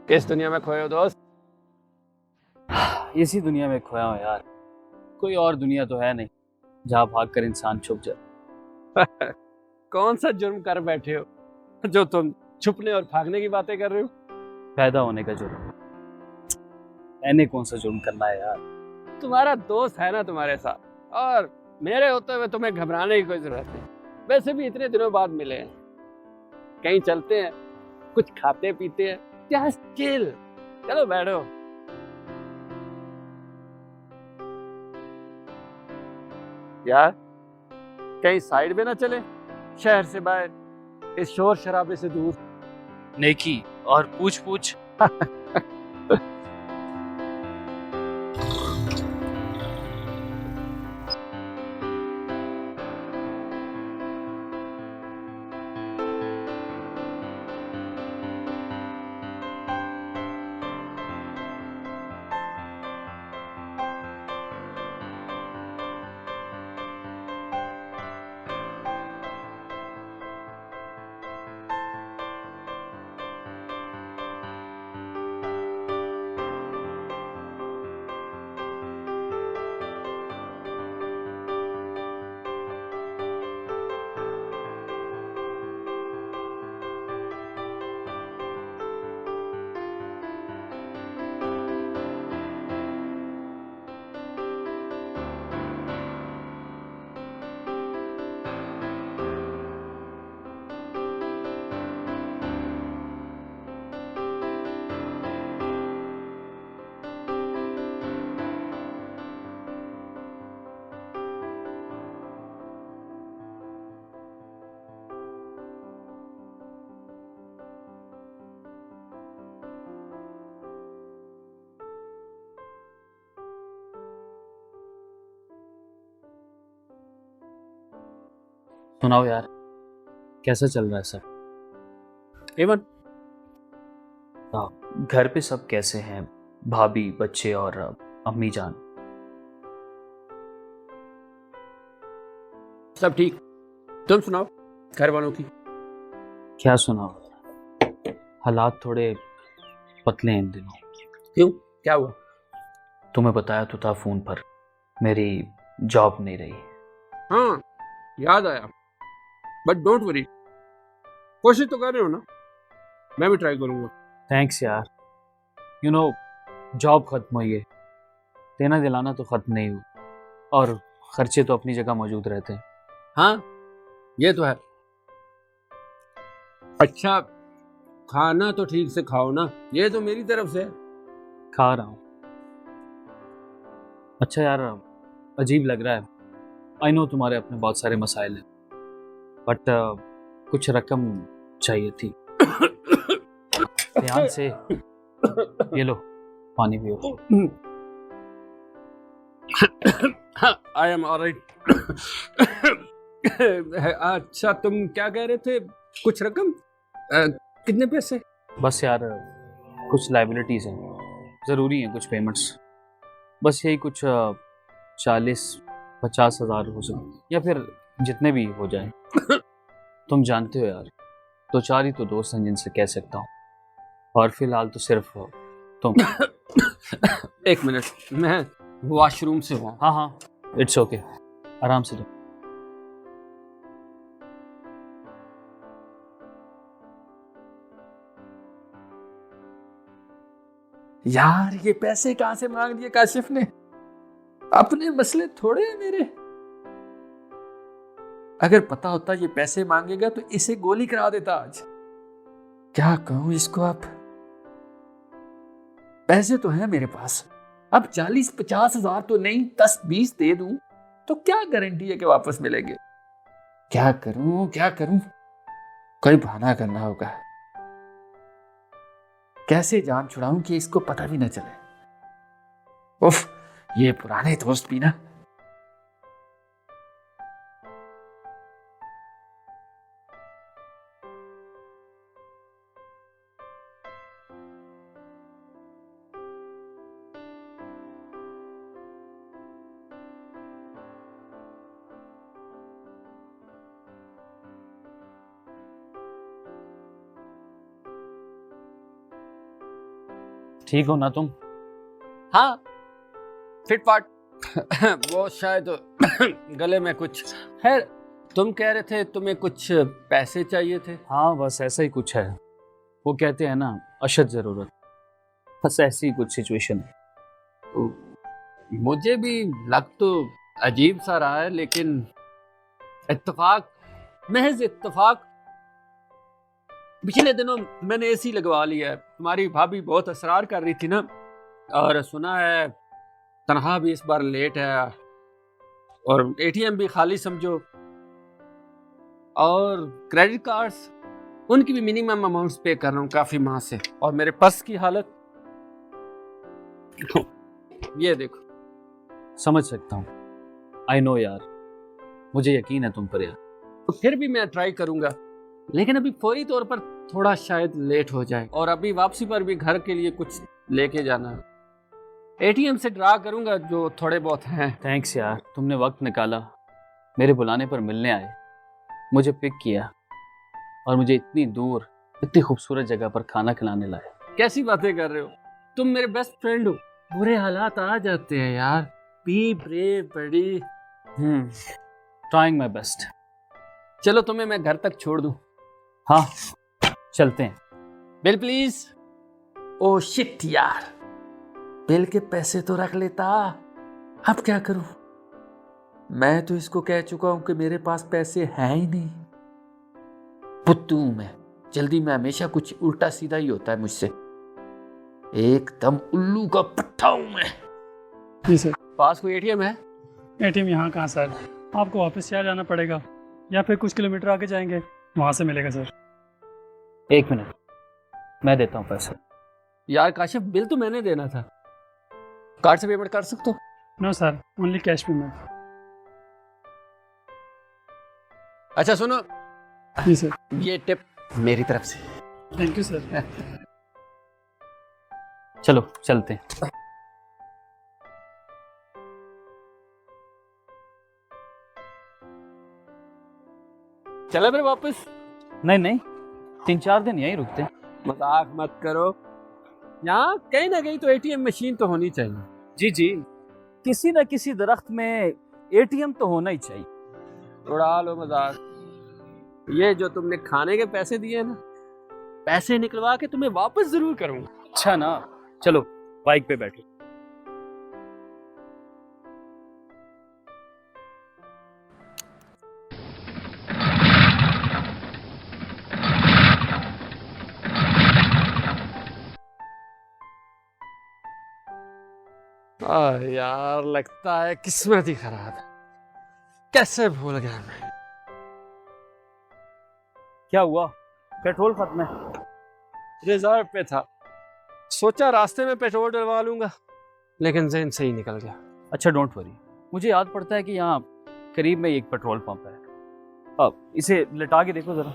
किस दुनिया में खोए हो दोस्त? इसी दुनिया में खोया हूँ यार। कोई और दुनिया तो है नहीं जहाँ भागकर इंसान छुप जाए। कौन सा जुर्म कर बैठे हो जो तुम छुपने और भागने की बातें कर रहे हो? पैदा होने का जुर्म। मैंने कौन सा जुर्म करना है यार। तुम्हारा दोस्त है ना तुम्हारे साथ, और मेरे होते हुए तुम्हें घबराने की कोई जरूरत नहीं। वैसे भी इतने दिनों बाद मिले हैं, कहीं चलते हैं, कुछ खाते पीते हैं, जस्ट चिल। चलो बैठो। यार कहीं साइड में ना चले, शहर से बाहर, इस शोर शराबे से दूर। नेकी और पूछ पूछ। सुनाओ यार, कैसा चल रहा है सब? एवन घर पे सब कैसे हैं? भाभी, बच्चे और अम्मी जान? सब ठीक। तुम सुनाओ घर वालों की। क्या सुनाओ, हालात थोड़े पतले हैं इन दिनों। क्यों, क्या हुआ? तुम्हें बताया तो था फोन पर, मेरी जॉब नहीं रही। हाँ याद आया, बट डोंट वरी, कोशिश तो कर रहे हो ना? मैं भी ट्राई करूंगा। थैंक्स यार। जॉब खत्म हुई है, देना दिलाना तो खत्म नहीं हुआ, और खर्चे तो अपनी जगह मौजूद रहते हैं। हाँ ये तो है। अच्छा, खाना तो ठीक से खाओ ना, ये तो मेरी तरफ से है। खा रहा हूँ। अच्छा यार, अजीब लग रहा है। आई नो तुम्हारे अपने बहुत सारे मसाइल हैं, बट कुछ रकम चाहिए थी। ध्यान से, ये लो पानी पियो। I am alright. अच्छा तुम क्या कह रहे थे? कुछ रकम? कितने पैसे? बस यार, कुछ लाइबिलिटीज हैं, ज़रूरी हैं कुछ पेमेंट्स। बस यही कुछ 40-50 हज़ार हो सके, या फिर जितने भी हो जाए। तुम जानते हो यार, दो चार ही तो दोस्त हैं जिनसे कह सकता हूँ, और फिलहाल तो सिर्फ तुम। एक मिनट, मैं वॉशरूम से हूँ। हाँ हाँ, इट्स ओके, आराम से दो। यार ये पैसे कहाँ से मांग दिए काशिफ ने? अपने मसले थोड़े हैं मेरे। अगर पता होता ये पैसे मांगेगा तो इसे गोली करा देता आज। क्या कहूं इसको अब? पैसे तो हैं मेरे पास, अब 40-50 हज़ार तो नहीं, 10-20 दे दूं तो क्या गारंटी है कि वापस मिलेंगे? क्या करूं क्या करूं? कोई बहाना करना होगा। कैसे जान छुड़ाऊं कि इसको पता भी न चले। उफ, ये पुराने दोस्त भी ना। ठीक हो ना तुम? हाँ, फिटफाट। वो शायद गले में कुछ। खैर, तुम कह रहे थे तुम्हें कुछ पैसे चाहिए थे। हाँ, बस ऐसा ही कुछ है। वो कहते हैं ना, अशद जरूरत। बस ऐसी ही कुछ सिचुएशन है। तो मुझे भी लग तो अजीब सा रहा है, लेकिन इत्तेफाक, महज इत्तेफाक। पिछले दिनों मैंने एसी लगवा लिया है। तुम्हारी भाभी बहुत असरार कर रही थी ना, और सुना है तनख्वाह भी इस बार लेट है, और एटीएम भी खाली समझो, और क्रेडिट कार्ड्स उनकी भी मिनिमम अमाउंट्स पे कर रहा हूँ काफी माह से, और मेरे पर्स की हालत ये देखो। समझ सकता हूँ। आई नो यार, मुझे यकीन है तुम पर यार। तो फिर भी मैं ट्राई करूंगा, लेकिन अभी फौरी तौर पर थोड़ा शायद लेट हो जाए, और अभी वापसी पर भी घर के लिए कुछ लेके जाना है। एटीएम से ड्रा करूंगा जो थोड़े बहुत हैं। थैंक्स यार, तुमने वक्त निकाला, मेरे बुलाने पर मिलने आए, मुझे पिक किया, और मुझे इतनी दूर इतनी खूबसूरत जगह पर खाना खिलाने लाए। कैसी बातें कर रहे हो, तुम मेरे बेस्ट फ्रेंड हो। बुरे हालात आ जाते हैं यार, बी ब्रेव बड़ी। Trying my best. चलो तुम्हें मैं घर तक छोड़ दूं। हाँ, चलते हैं। Bill please. ओ शिट यार, बिल के पैसे तो रख लेता। अब क्या करूं? मैं तो इसको कह चुका हूं कि मेरे पास पैसे हैं ही नहीं। पुत्तू मैं, जल्दी में हमेशा कुछ उल्टा सीधा ही होता है मुझसे। एकदम उल्लू का पट्टा हूं मैं। जी सर। पास कोई एटीएम है? एटीएम यहाँ कहाँ सर, आपको वापस शहर जाना पड़ेगा, या फिर कुछ किलोमीटर आगे जाएंगे, वहाँ से मिलेगा सर। एक मिनट, मैं देता हूँ पैसे। यार काशिफ, बिल तो मैंने देना था। कार्ड से पेमेंट कर सकते हो? No sir, only cash payment. अच्छा सुनो, जी सर। ये टिप मेरी तरफ से। Thank you sir. चलो चलते हैं। चला फिर वापस? नहीं नहीं, 3-4 दिन यहीं रुकते हैं। मजाक मत करो, यहाँ कहीं ना कहीं तो एटीएम मशीन तो होनी चाहिए। जी जी, किसी न किसी दरख्त में एटीएम तो होना ही चाहिए। उड़ा लो मजाक। ये जो तुमने खाने के पैसे दिए ना, पैसे निकलवा के तुम्हें वापस जरूर करूंगा। अच्छा ना, चलो बाइक पे बैठो। यार लगता है किस्मत ही खराब है। कैसे भूल गया मैं। क्या हुआ? पेट्रोल खत्म है। रिजर्व पे था, सोचा रास्ते में पेट्रोल डलवा लूंगा, लेकिन ज़हन से ही निकल गया। अच्छा डोंट वरी, मुझे याद पड़ता है कि यहाँ करीब में एक पेट्रोल पंप है। अब इसे लटा के देखो जरा।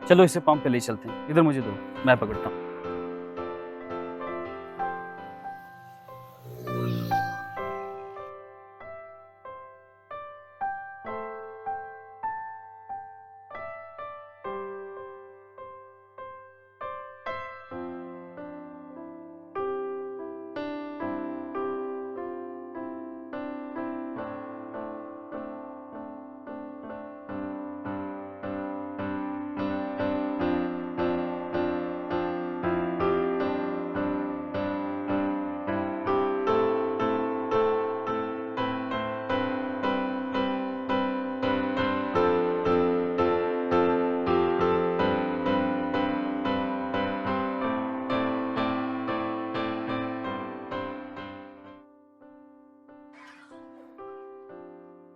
चलो इसे पंप पे ले चलते हैं। इधर मुझे दो, मैं पकड़ता हूँ।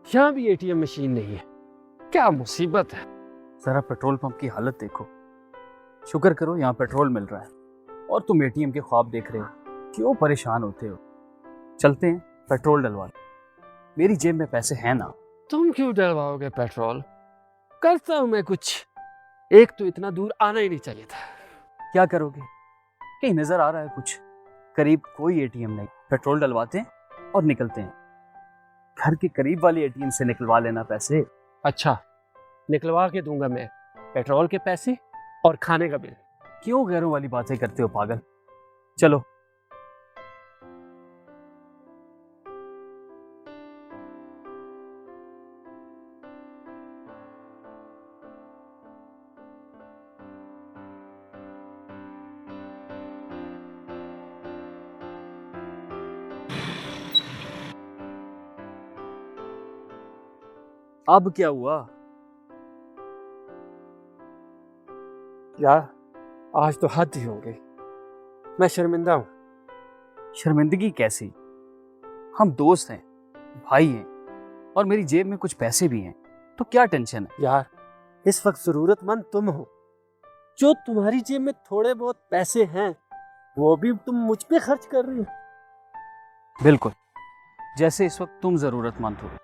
यहाँ भी एटीएम मशीन नहीं है, क्या मुसीबत है। जरा पेट्रोल पंप की हालत देखो। शुक्र करो यहाँ पेट्रोल मिल रहा है, और तुम एटीएम के ख्वाब देख रहे हो। क्यों परेशान होते हो? चलते हैं पेट्रोल डलवा। मेरी जेब में पैसे हैं ना। तुम क्यों डलवाओगे पेट्रोल? करता हूं मैं कुछ। एक तो इतना दूर आना ही नहीं चाहिए था। क्या करोगे? कहीं नजर आ रहा है कुछ? करीब कोई एटीएम नहीं, पेट्रोल डलवाते हैं और निकलते हैं। घर के करीब वाले एटीएम से निकलवा लेना पैसे। अच्छा, निकलवा के दूंगा मैं पेट्रोल के पैसे और खाने का बिल। क्यों गैरों वाली बातें करते हो पागल? चलो। अब क्या हुआ? यार आज तो हद ही हो गई, मैं शर्मिंदा हूँ। शर्मिंदगी कैसी? हम दोस्त हैं, भाई हैं, और मेरी जेब में कुछ पैसे भी हैं, तो क्या टेंशन है? यार इस वक्त जरूरतमंद तुम हो। जो तुम्हारी जेब में थोड़े बहुत पैसे हैं वो भी तुम मुझ पे खर्च कर रही हो। बिल्कुल, जैसे इस वक्त तुम जरूरतमंद हो।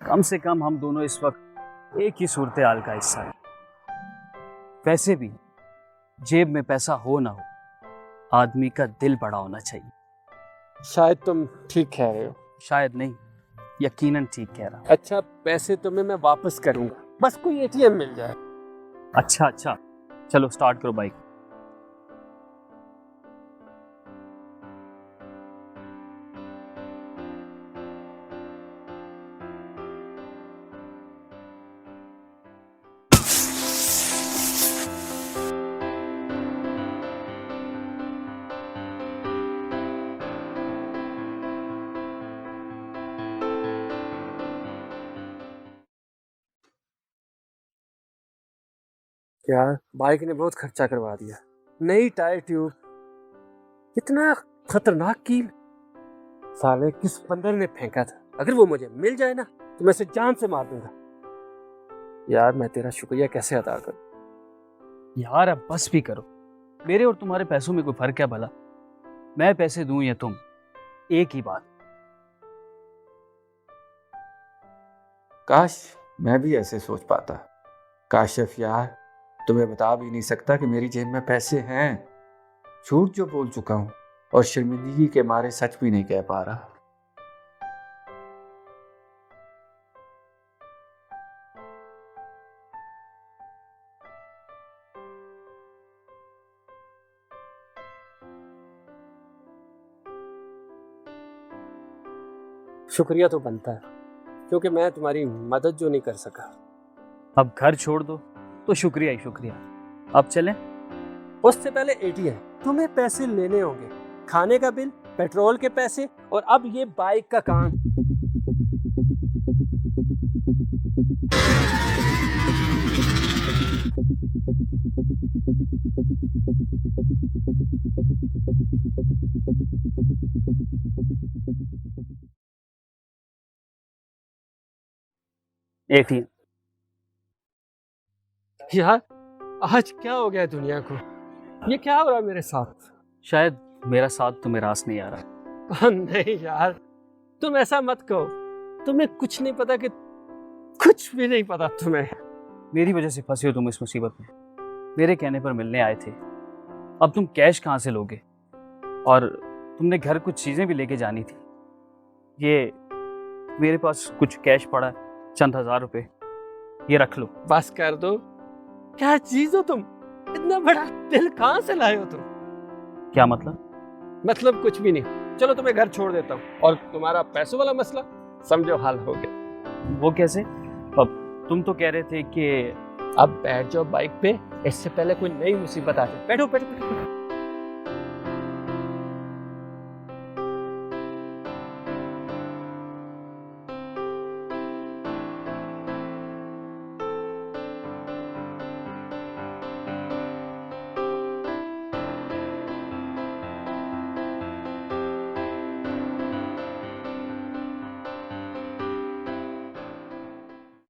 कम से कम हम दोनों इस वक्त एक ही सूरत हाल का हिस्सा है। वैसे भी जेब में पैसा हो ना हो, आदमी का दिल बड़ा होना चाहिए। शायद तुम ठीक कह रहे हो। शायद नहीं, यकीनन ठीक कह रहा हूं। अच्छा, पैसे तुम्हें मैं वापस करूंगा, बस कोई एटीएम मिल जाए। अच्छा, चलो स्टार्ट करो बाइक। यार बाइक ने बहुत खर्चा करवा दिया। नई टायर ट्यूब, इतना खतरनाक कील, साले किस बंदर ने फेंका था। अगर वो मुझे मिल जाए ना तो मैं इसे जान से मार दूंगा। यार मैं तेरा शुक्रिया कैसे अदा करूं। यार अब बस भी करो, मेरे और तुम्हारे पैसों में कोई फर्क है भला? मैं पैसे दूं या तुम, एक ही बात। काश मैं भी ऐसे सोच पाता। काशिफ यार, तुम्हें बता भी नहीं सकता कि मेरी जेब में पैसे हैं। झूठ जो बोल चुका हूं और शर्मिंदगी के मारे सच भी नहीं कह पा रहा। शुक्रिया तो बनता है, क्योंकि मैं तुम्हारी मदद जो नहीं कर सका। अब घर छोड़ दो तो शुक्रिया ही शुक्रिया। अब चलें? उससे पहले एटीएम, तुम्हें पैसे लेने होंगे, खाने का बिल, पेट्रोल के पैसे, और अब ये बाइक का काम। एटीएम। यार आज क्या हो गया दुनिया को? ये क्या हो रहा है मेरे साथ? शायद मेरा साथ तुम्हें रास नहीं आ रहा। नहीं यार, तुम ऐसा मत कहो। तुम्हें कुछ नहीं पता, कि कुछ भी नहीं पता तुम्हें। मेरी वजह से फंसे हो तुम इस मुसीबत में। मेरे कहने पर मिलने आए थे, अब तुम कैश कहाँ से लोगे? और तुमने घर कुछ चीज़ें भी लेके जानी थी। ये मेरे पास कुछ कैश पड़ा है, चंद 1000 रुपए, ये रख लो। बस कर दो। क्या चीज हो तुम? इतना बड़ा दिल कहाँ से लाए हो तुम? क्या मतलब? मतलब कुछ भी नहीं। चलो तुम्हें घर छोड़ देता हूँ, और तुम्हारा पैसों वाला मसला समझो हल हो गया। वो कैसे? अब तुम तो कह रहे थे कि अब बैठ जाओ बाइक पे, इससे पहले कोई नई मुसीबत आ जाए। बैठो बैठो बैठो।